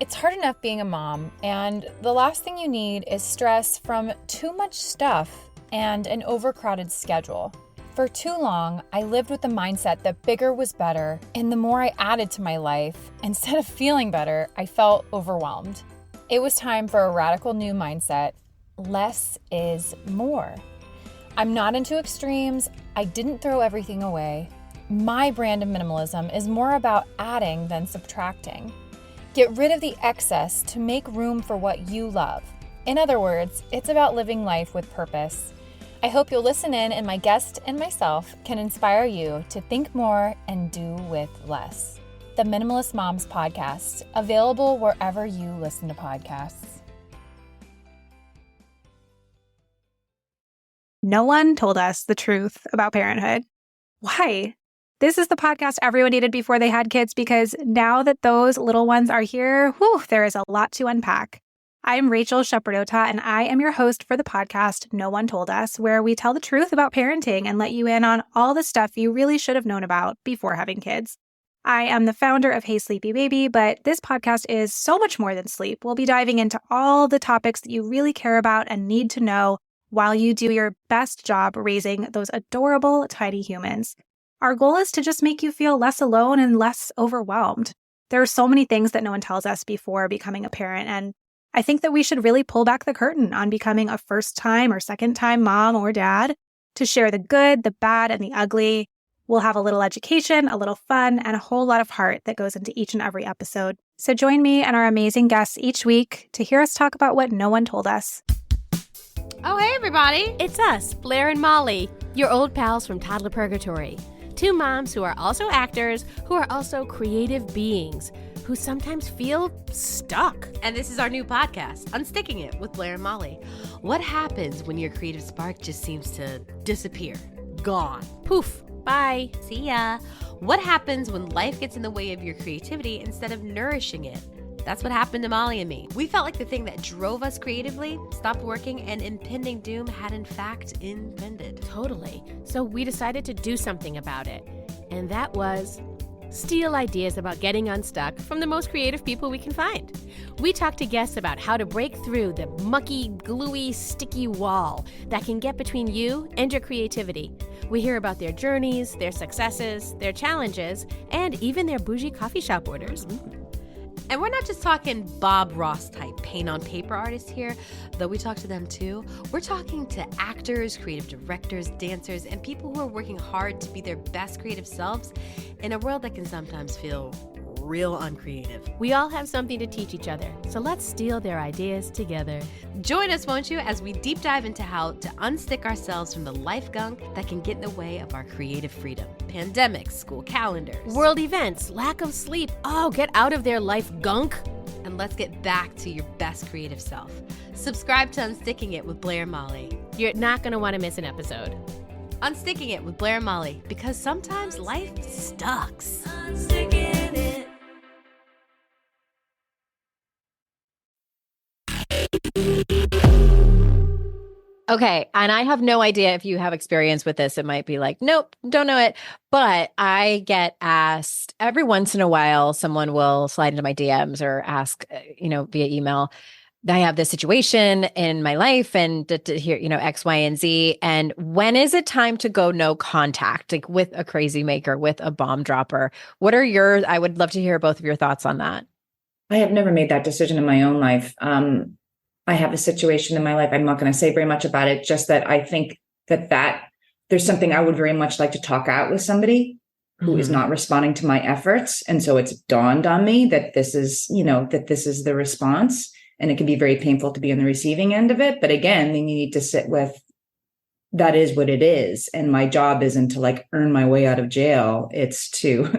It's hard enough being a mom, and the last thing you need is stress from too much stuff and an overcrowded schedule. For too long, I lived with the mindset that bigger was better, and the more I added to my life, instead of feeling better, I felt overwhelmed. It was time for a radical new mindset. Less is more. I'm not into extremes. I didn't throw everything away. My brand of minimalism is more about adding than subtracting. Get rid of the excess to make room for what you love. In other words, it's about living life with purpose. I hope you'll listen in, and my guest and myself can inspire you to think more and do with less. The Minimalist Moms podcast, available wherever you listen to podcasts. No one told us the truth about parenthood. Why? This is the podcast everyone needed before they had kids, because now that those little ones are here, there is a lot to unpack. I'm Rachel Shepardota, and I am your host for the podcast No One Told Us, where we tell the truth about parenting and let you in on all the stuff you really should have known about before having kids. I am the founder of Hey Sleepy Baby, but this podcast is so much more than sleep. We'll be diving into all the topics that you really care about and need to know while you do your best job raising those adorable, tiny humans. Our goal is to just make you feel less alone and less overwhelmed. There are so many things that no one tells us before becoming a parent, and I think that we should really pull back the curtain on becoming a first-time or second-time mom or dad to share the good, the bad, and the ugly. We'll have a little education, a little fun, and a whole lot of heart that goes into each and every episode. So join me and our amazing guests each week to hear us talk about what no one told us. Oh, hey, everybody. It's us, Blair and Molly, your old pals from Toddler Purgatory. Two moms who are also actors, who are also creative beings, who sometimes feel stuck. And this is our new podcast, Unsticking It with Blair and Molly. What happens when your creative spark just seems to disappear? Gone. Poof. Bye. See ya. What happens when life gets in the way of your creativity instead of nourishing it? That's what happened to Molly and me. We felt like the thing that drove us creatively stopped working, and impending doom had in fact impended. Totally. So we decided to do something about it. And that was steal ideas about getting unstuck from the most creative people we can find. We talk to guests about how to break through the mucky, gluey, sticky wall that can get between you and your creativity. We hear about their journeys, their successes, their challenges, and even their bougie coffee shop orders. And we're not just talking Bob Ross type paint on paper artists here, though we talk to them too. We're talking to actors, creative directors, dancers, and people who are working hard to be their best creative selves in a world that can sometimes feel real uncreative. We all have something to teach each other, so let's steal their ideas together. Join us, won't you, as we deep dive into how to unstick ourselves from the life gunk that can get in the way of our creative freedom. Pandemics, school calendars, World events, lack of sleep. Oh, get out of their life gunk. and let's get back to your best creative self. Subscribe to Unsticking It with Blair and Molly. You're not going to want to miss an episode. Unsticking It with Blair and Molly, because sometimes life sucks. Unsticking it. Okay. And I have no idea if you have experience with this. It might be like, nope, don't know it. But I get asked every once in a while, someone will slide into my DMs or ask, via email, I have this situation in my life and to hear, X, Y, and Z. And when is it time to go no contact, like with a crazy maker, with a bomb dropper? What are I would love to hear both of your thoughts on that. I have never made that decision in my own life. I have a situation in my life. I'm not going to say very much about it, just that I think that there's something I would very much like to talk out with somebody who is not responding to my efforts. And so it's dawned on me that this is the response. And it can be very painful to be on the receiving end of it. But again, then you need to sit with, that is what it is. And my job isn't to earn my way out of jail. It's to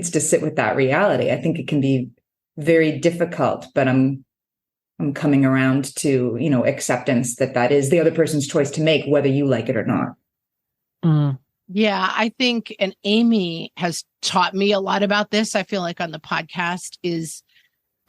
sit with that reality. I think it can be very difficult, but I'm coming around to, acceptance that is the other person's choice to make, whether you like it or not. Mm. Yeah, I think, and Amy has taught me a lot about this. I feel like on the podcast is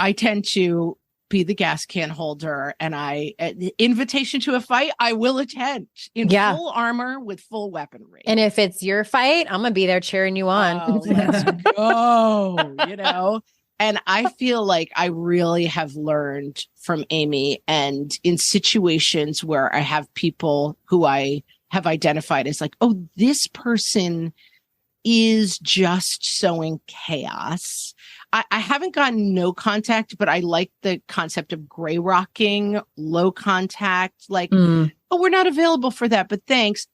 I tend to be the gas can holder, and the invitation to a fight, I will attend in full armor with full weaponry. And if it's your fight, I'm going to be there cheering you on. Oh, let's go, And I feel like I really have learned from Amy, and in situations where I have people who I have identified as this person is just sowing chaos. I haven't gotten no contact, but I like the concept of gray rocking, low contact, oh, we're not available for that, but thanks.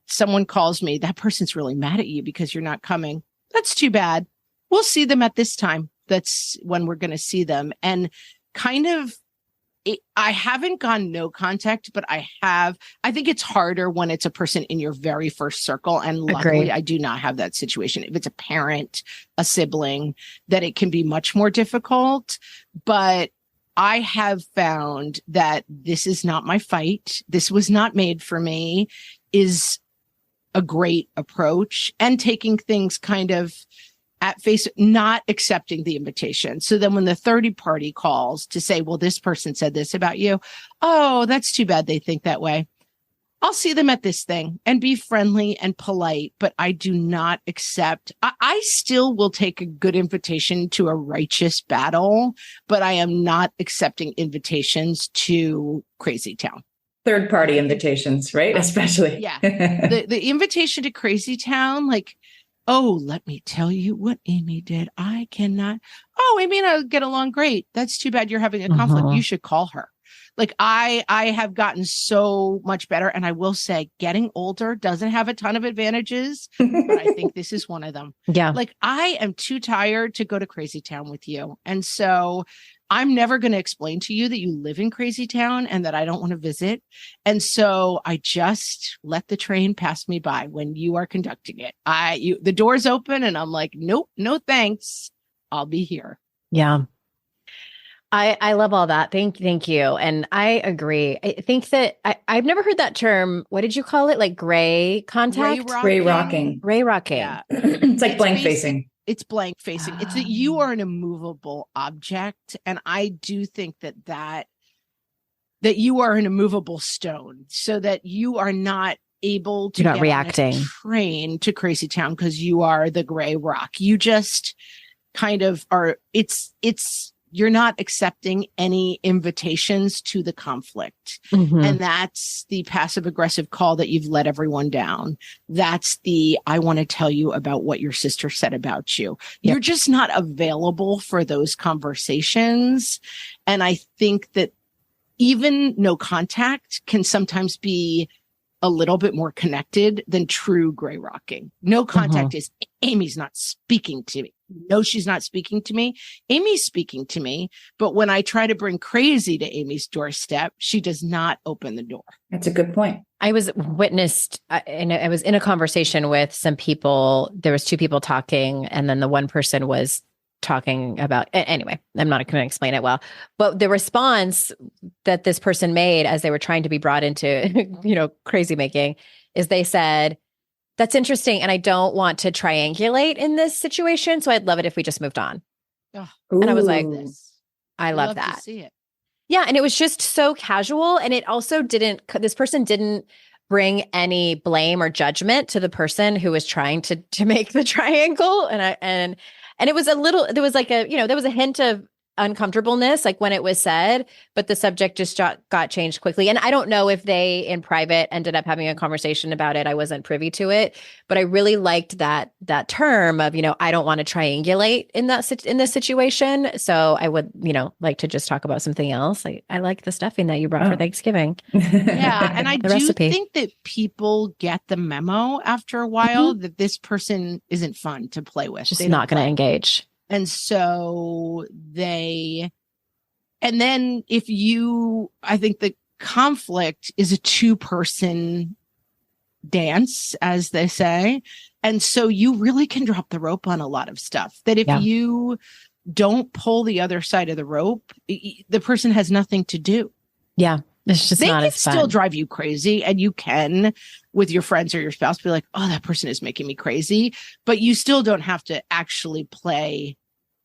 Someone calls me, that person's really mad at you because you're not coming. That's too bad. We'll see them at this time. That's when we're going to see them. And I haven't gone no contact, but I think it's harder when it's a person in your very first circle. And luckily, I do not have that situation. If it's a parent, a sibling, that it can be much more difficult. But I have found that this is not my fight. This was not made for me is a great approach, and taking things kind of at face, not accepting the invitation. So then when the 30 party calls to say, well, this person said this about you. Oh, that's too bad they think that way. I'll see them at this thing and be friendly and polite, but I do not accept. I still will take a good invitation to a righteous battle, but I am not accepting invitations to Crazy Town. Third party invitations, right? Especially. Yeah. The invitation to Crazy Town, oh, let me tell you what Amy did. I cannot. Oh, Amy and I get along great. That's too bad you're having a conflict. You should call her. I have gotten so much better. And I will say, getting older doesn't have a ton of advantages, but I think this is one of them. Yeah. I am too tired to go to Crazy Town with you. And so I'm never going to explain to you that you live in Crazy Town and that I don't want to visit. And so I just let the train pass me by when you are conducting it. The doors open and I'm like, nope, no thanks. I'll be here. Yeah. I love all that. Thank you. And I agree. I think that I've never heard that term. What did you call it? Gray contact? Gray rocking. Gray rocking. Yeah. It's blank facing. It's blank facing. It's that you are an immovable object. And I do think that you are an immovable stone, so that you are not able to You're not reacting. Train to Crazy Town because you are the gray rock. You just kind of are. It's you're not accepting any invitations to the conflict. Mhm. And that's the passive aggressive call that you've let everyone down. That's the, I want to tell you about what your sister said about you. Yep. You're just not available for those conversations. And I think that even no contact can sometimes be a little bit more connected than true gray rocking. No contact is Amy's not speaking to me. No, she's not speaking to me. Amy's speaking to me. But when I try to bring crazy to Amy's doorstep, she does not open the door. That's a good point. I was and I was in a conversation with some people. There was two people talking, and then the one person was talking about, anyway, I'm not going to explain it well, but the response that this person made as they were trying to be brought into, crazy making, is they said, "That's interesting. And I don't want to triangulate in this situation. So I'd love it if we just moved on." And I was like, I love that. To see it. Yeah. And it was just so casual. And it also this person didn't bring any blame or judgment to the person who was trying to make the triangle. And it was there was like there was a hint of uncomfortableness, like when it was said, but the subject just got changed quickly. And I don't know if they in private ended up having a conversation about it. I wasn't privy to it, but I really liked that term of, I don't want to triangulate in this situation. So I would, like to just talk about something else. I like the stuffing that you brought for Thanksgiving. Yeah. And I do recipe. think that people get the memo after a while that this person isn't fun to play with. Just not going to engage. And so I think the conflict is a 2-person dance, as they say. And so you really can drop the rope on a lot of stuff that if you don't pull the other side of the rope, the person has nothing to do. Yeah. It's just not as fun. They can still drive you crazy, and you can, with your friends or your spouse, be like, "Oh, that person is making me crazy," but you still don't have to actually play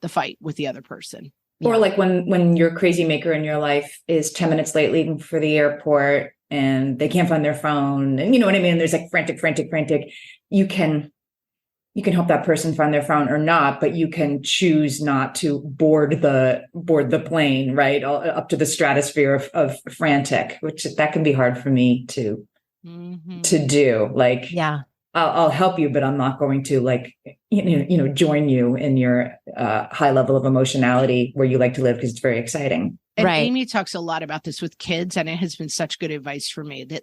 the fight with the other person. Or like when your crazy maker in your life is 10 minutes late leaving for the airport and they can't find their phone, and you know what I mean? There's like frantic. You can help that person find their phone or not, but you can choose not to board the plane, right? Up to the stratosphere of frantic, which that can be hard for me to do. Like, I'll help you, but I'm not going to join you in your high level of emotionality where you like to live, because it's very exciting. And Amy talks a lot about this with kids, and it has been such good advice for me that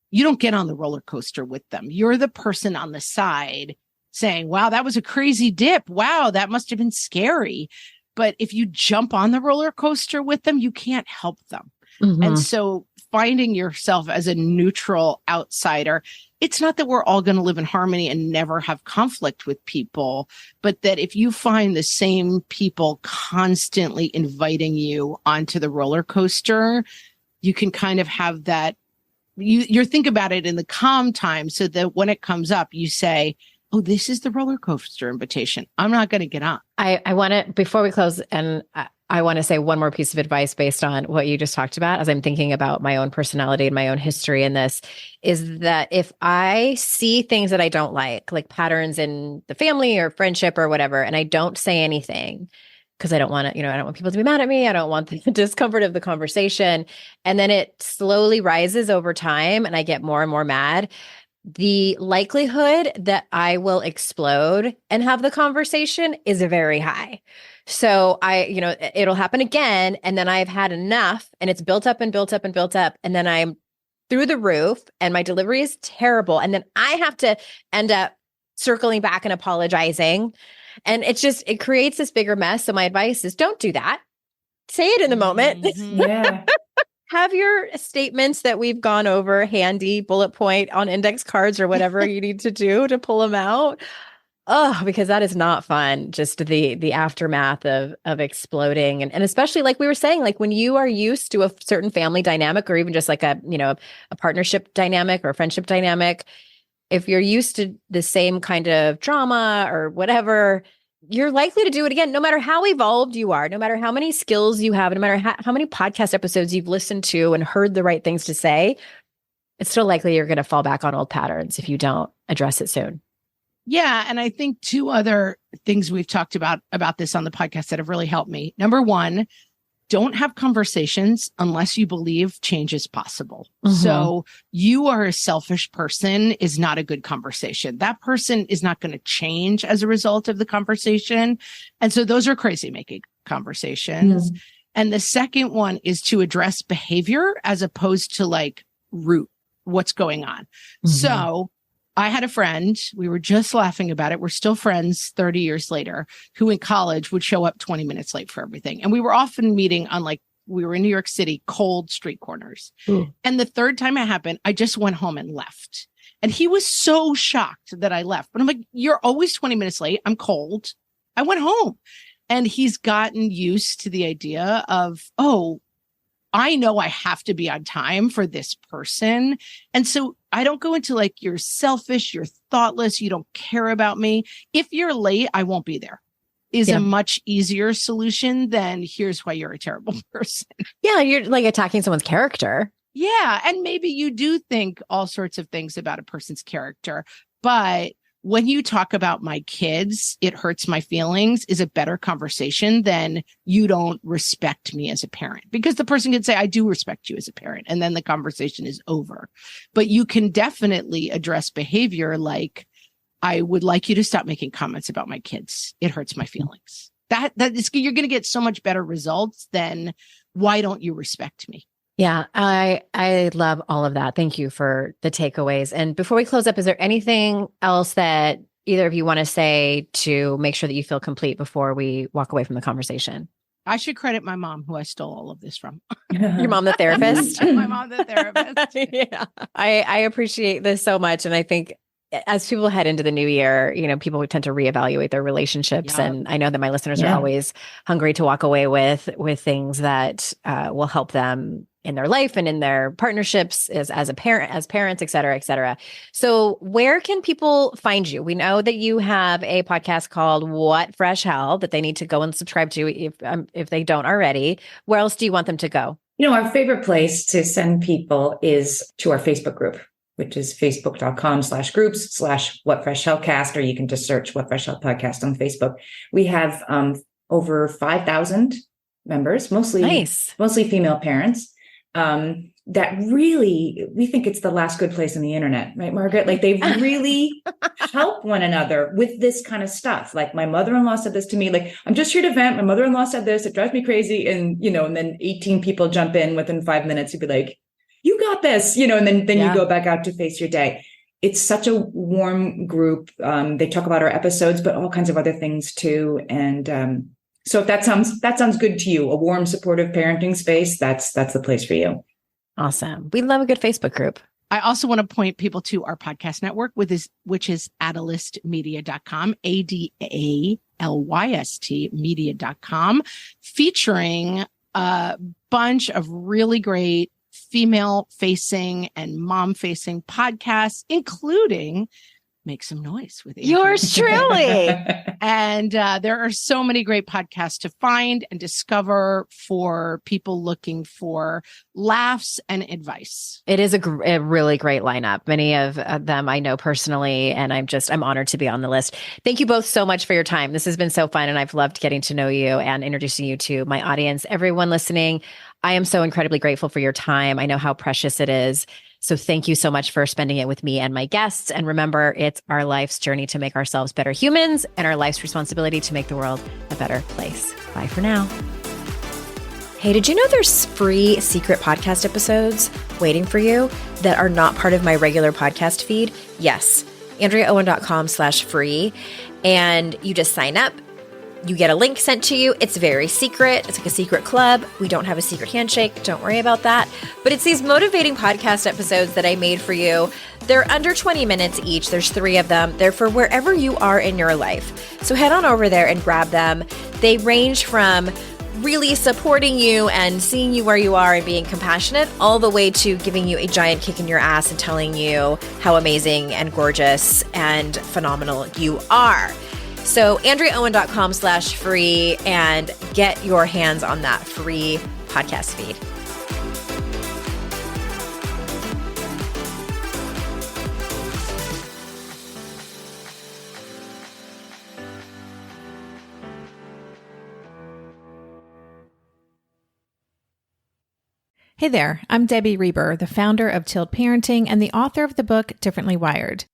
you don't get on the roller coaster with them. You're the person on the side saying, "Wow, that was a crazy dip. Wow, that must have been scary." But if you jump on the roller coaster with them, you can't help them. And so finding yourself as a neutral outsider, it's not that we're all going to live in harmony and never have conflict with people, but that if you find the same people constantly inviting you onto the roller coaster, you can kind of have that, you think about it in the calm time, so that when it comes up, you say, "Oh, this is the roller coaster invitation. I'm not going to get on." I want to, before we close, and I want to say one more piece of advice based on what you just talked about, as I'm thinking about my own personality and my own history in this, is that if I see things that I don't like patterns in the family or friendship or whatever, and I don't say anything because I don't want to, I don't want people to be mad at me. I don't want the discomfort of the conversation. And then it slowly rises over time and I get more and more mad. The likelihood that I will explode and have the conversation is very high. So it'll happen again. And then I've had enough, and it's built up and built up and built up. And then I'm through the roof and my delivery is terrible. And then I have to end up circling back and apologizing. And it creates this bigger mess. So my advice is, don't do that. Say it in the moment. Yeah. Have your statements that we've gone over handy, bullet point on index cards or whatever you need to do to pull them out. Oh, because that is not fun. Just the aftermath of exploding. And especially like we were saying, like when you are used to a certain family dynamic, or even just like a partnership dynamic or a friendship dynamic, if you're used to the same kind of drama or whatever, you're likely to do it again, no matter how evolved you are, no matter how many skills you have, no matter how many podcast episodes you've listened to and heard the right things to say, it's still likely you're going to fall back on old patterns if you don't address it soon. Yeah. And I think two other things we've talked about this on the podcast that have really helped me. Number one, don't have conversations unless you believe change is possible. So you are a selfish person is not a good conversation. That person is not going to change as a result of the conversation. And so those are crazy making conversations. And the second one is to address behavior as opposed to like root what's going on. So I had a friend, we were just laughing about it. We're still friends 30 years later, who in college would show up 20 minutes late for everything. And we were often meeting on we were in New York City, cold street corners. And the third time it happened, I just went home and left. And he was so shocked that I left. But I'm like, you're always 20 minutes late. I'm cold. I went home. And he's gotten used to the idea of, oh, I know I have to be on time for this person. And so I don't go into like, you're selfish, you're thoughtless, you don't care about me. If you're late, I won't be there is a much easier solution than here's why you're a terrible person. Yeah. You're like attacking someone's character. Yeah. And maybe you do think all sorts of things about a person's character, but when you talk about my kids, it hurts my feelings is a better conversation than you don't respect me as a parent, because the person can say, I do respect you as a parent. And then the conversation is over. But you can definitely address behavior like, I would like you to stop making comments about my kids. It hurts my feelings. That is, you're going to get so much better results than why don't you respect me? Yeah, I love all of that. Thank you for the takeaways. And before we close up, is there anything else that either of you want to say to make sure that you feel complete before we walk away from the conversation? I should credit my mom, who I stole all of this from. Your mom, the therapist? My mom, the therapist. Yeah, I appreciate this so much. And I think as people head into the new year, people tend to reevaluate their relationships. Yeah. And I know that my listeners are always hungry to walk away with things that will help them in their life and in their partnerships as a parent, as parents, et cetera, et cetera. So where can people find you? We know that you have a podcast called What Fresh Hell that they need to go and subscribe to if they don't already. Where else do you want them to go? Our favorite place to send people is to our Facebook group, which is facebook.com/groups/whatfreshhellcast, or you can just search What Fresh Hell Podcast on Facebook. We have over 5,000 members, mostly female parents. That really, we think it's the last good place on the internet, right, Margaret? Like they really help one another with this kind of stuff. Like my mother-in-law said this to me, like, I'm just here to vent. My mother-in-law said this, it drives me crazy. And, and then 18 people jump in within 5 minutes. You'd be like, you got this, and then you go back out to face your day. It's such a warm group. They talk about our episodes, but all kinds of other things too. And, so if that sounds good to you, a warm, supportive parenting space, that's the place for you. Awesome. We love a good Facebook group. I also want to point people to our podcast network, which is adalystmedia.com, ADALYST media.com, featuring a bunch of really great female-facing and mom-facing podcasts, including Make Some Noise with Andrea. Yours truly. And there are so many great podcasts to find and discover for people looking for laughs and advice. It is a really great lineup. Many of them I know personally, and I'm honored to be on the list. Thank you both so much for your time. This has been so fun, and I've loved getting to know you and introducing you to my audience. Everyone listening, I am so incredibly grateful for your time. I know how precious it is. So thank you so much for spending it with me and my guests. And remember, it's our life's journey to make ourselves better humans and our life's responsibility to make the world a better place. Bye for now. Hey, did you know there's free secret podcast episodes waiting for you that are not part of my regular podcast feed? Yes, AndreaOwen.com/free. And you just sign up. You get a link sent to you. It's very secret. It's like a secret club. We don't have a secret handshake. Don't worry about that. But it's these motivating podcast episodes that I made for you. They're under 20 minutes each. There's 3 of them. They're for wherever you are in your life. So head on over there and grab them. They range from really supporting you and seeing you where you are and being compassionate, all the way to giving you a giant kick in your ass and telling you how amazing and gorgeous and phenomenal you are. So AndreaOwen.com/free and get your hands on that free podcast feed. Hey there, I'm Debbie Reber, the founder of Tilt Parenting and the author of the book Differently Wired.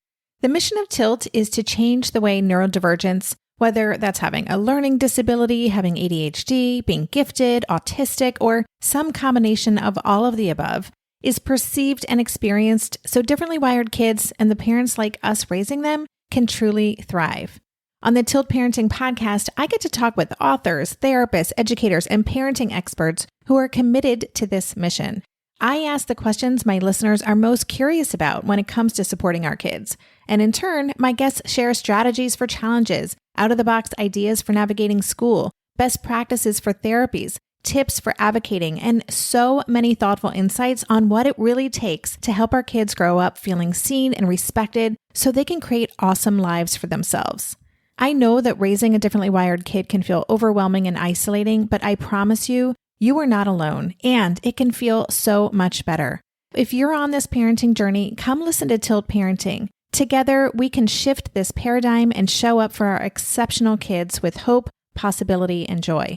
The mission of Tilt is to change the way neurodivergence, whether that's having a learning disability, having ADHD, being gifted, autistic, or some combination of all of the above, is perceived and experienced so differently wired kids and the parents like us raising them can truly thrive. On the Tilt Parenting podcast, I get to talk with authors, therapists, educators, and parenting experts who are committed to this mission. I ask the questions my listeners are most curious about when it comes to supporting our kids. And in turn, my guests share strategies for challenges, out-of-the-box ideas for navigating school, best practices for therapies, tips for advocating, and so many thoughtful insights on what it really takes to help our kids grow up feeling seen and respected so they can create awesome lives for themselves. I know that raising a differently wired kid can feel overwhelming and isolating, but I promise you, you are not alone, and it can feel so much better. If you're on this parenting journey, come listen to Tilt Parenting. Together, we can shift this paradigm and show up for our exceptional kids with hope, possibility, and joy.